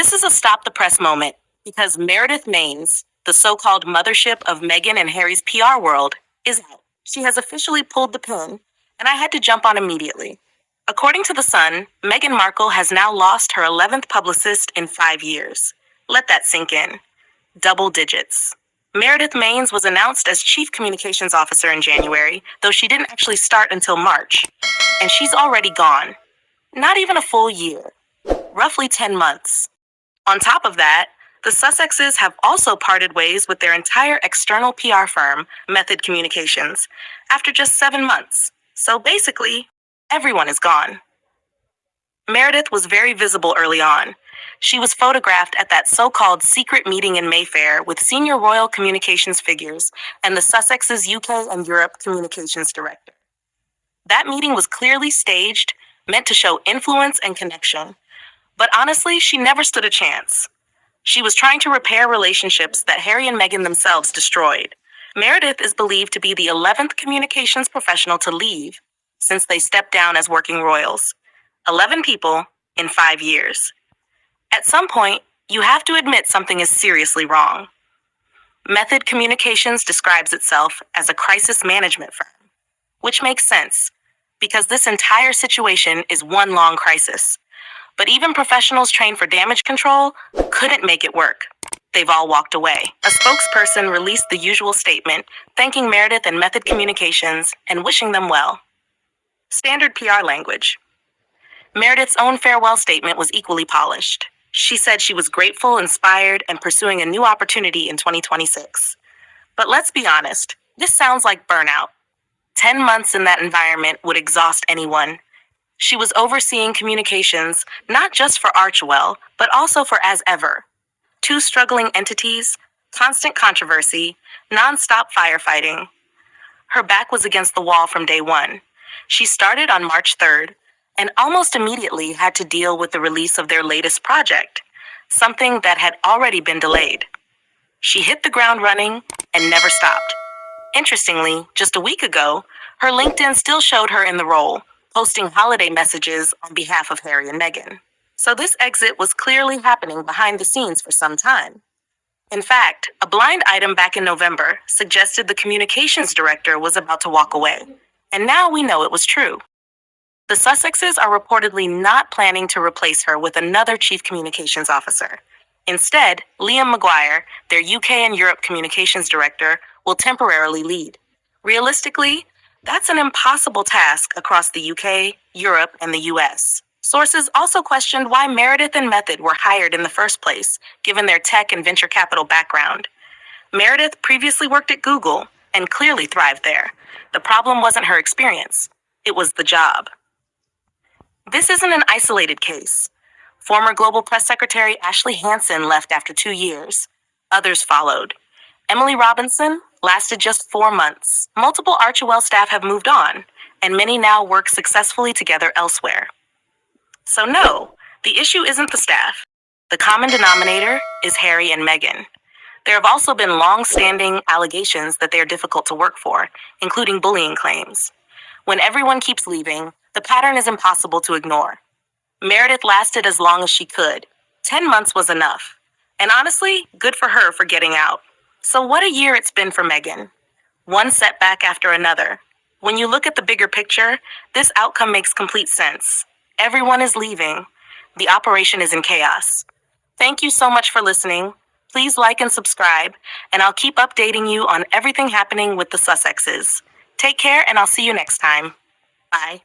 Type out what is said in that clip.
This is a stop the press moment because Meredith Mains, the so-called mothership of Meghan and Harry's PR world, is out. She has officially pulled the pin, and I had to jump on immediately. According to The Sun, Meghan Markle has now lost her 11th publicist in 5 years. Let that sink in. Double digits. Meredith Mains was announced as Chief Communications Officer in January, though she didn't actually start until March. And she's already gone. Not even a full year. Roughly 10 months. On top of that, the Sussexes have also parted ways with their entire external PR firm, Method Communications, after just 7 months. So basically, everyone is gone. Meredith was very visible early on. She was photographed at that so-called secret meeting in Mayfair with senior royal communications figures and the Sussexes' UK and Europe communications director. That meeting was clearly staged, meant to show influence and connection. But honestly, she never stood a chance. She was trying to repair relationships that Harry and Meghan themselves destroyed. Meredith is believed to be the 11th communications professional to leave since they stepped down as working royals. 11 people in 5 years. At some point, you have to admit something is seriously wrong. Method Communications describes itself as a crisis management firm, which makes sense because this entire situation is one long crisis. But even professionals trained for damage control couldn't make it work. They've all walked away. A spokesperson released the usual statement, thanking Meredith and Method Communications and wishing them well. Standard PR language. Meredith's own farewell statement was equally polished. She said she was grateful, inspired, and pursuing a new opportunity in 2026. But let's be honest, this sounds like burnout. 10 months in that environment would exhaust anyone. She was overseeing communications, not just for Archewell, but also for As Ever. 2 struggling entities, constant controversy, non-stop firefighting. Her back was against the wall from day one. She started on March 3rd, and almost immediately had to deal with the release of their latest project, something that had already been delayed. She hit the ground running and never stopped. Interestingly, just a week ago, her LinkedIn still showed her in the role, posting holiday messages on behalf of Harry and Meghan. So this exit was clearly happening behind the scenes for some time. In fact, a blind item back in November suggested the communications director was about to walk away. And now we know it was true. The Sussexes are reportedly not planning to replace her with another chief communications officer. Instead, Liam Maguire, their UK and Europe communications director, will temporarily lead. Realistically, that's an impossible task across the UK, Europe, and the US. Sources also questioned why Meredith and Method were hired in the first place, given their tech and venture capital background. Meredith previously worked at Google and clearly thrived there. The problem wasn't her experience, it was the job. This isn't an isolated case. Former Global Press Secretary Ashley Hansen left after 2 years. Others followed. Emily Robinson lasted just 4 months. Multiple Archewell staff have moved on, and many now work successfully together elsewhere. So no, the issue isn't the staff. The common denominator is Harry and Meghan. There have also been long-standing allegations that they are difficult to work for, including bullying claims. When everyone keeps leaving, the pattern is impossible to ignore. Meredith lasted as long as she could. 10 months was enough. And honestly, good for her for getting out. So what a year it's been for Meghan. One setback after another. When you look at the bigger picture, this outcome makes complete sense. Everyone is leaving. The operation is in chaos. Thank you so much for listening. Please like and subscribe, and I'll keep updating you on everything happening with the Sussexes. Take care, and I'll see you next time. Bye.